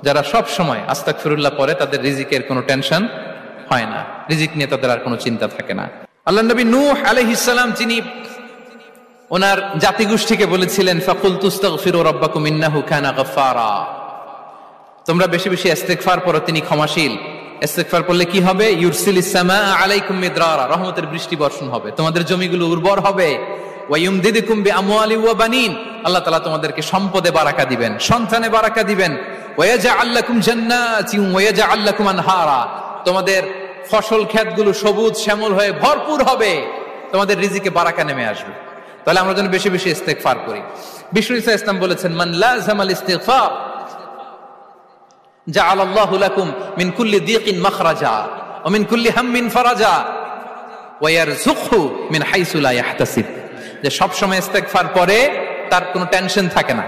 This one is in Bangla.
যারা সব সময় আস্তাগফিরুল্লাহ পড়ে তাদের রিজিকের কোনো টেনশন হয় না, রিজিক নিয়ে তাদের আর কোনো চিন্তা থাকে না। আল্লাহ নবী নূহ আলাইহিস সালাম যিনি ওনার জাতিগোষ্ঠীকে বলেছিলেন ফাকুলতু আস্তাগফিরু রাব্বাকুম ইন্নাহু কানা গাফফারা, তোমরা বেশি বেশি ইস্তেগফার পড়ো, তিনি ক্ষমাশীল। ইস্তেগফার পড়লে কি হবে? ইউরসিলিস সামাআ আলাইকুম মিদরারা, রহমতের বৃষ্টি বর্ষণ হবে, তোমাদের জমিগুলো উর্বর হবে। ওয়া ইউমদিদুকুম বিআমওয়ালি ওয়া বানিন, আল্লাহ তাআলা তোমাদেরকে সম্পদে বারাকা দিবেন, সন্তানে বারাকা দিবেন। ওয়া ইয়াজআল লাকুম জান্নাতিন ওয়া ইয়াজআল লাকুম আনহারা, তোমাদের ফসল ক্ষেতগুলো সবুজ শ্যামল হয়ে ভরপুর হবে, তোমাদের রিজিকে বারাকা নেমে আসবে। তাহলে আমরা যেন বেশি বেশি ইস্তেগফার করি। বিষ্ণু ইসা ইসলাম বলেছেন মান লাযামাল ইস্তিগফার জাআলাল্লাহু লাকুম মিন কুল্লি দিকিন মাখরাজা ওয়া মিন কুল্লি হাম্মিন ফারাজা ওয়া ইয়ারযুকহু মিন হাইসু লা ইয়াহতাসিব, যে সব সময় ইস্তেগফার পড়ে তার কোনো টেনশন থাকে না।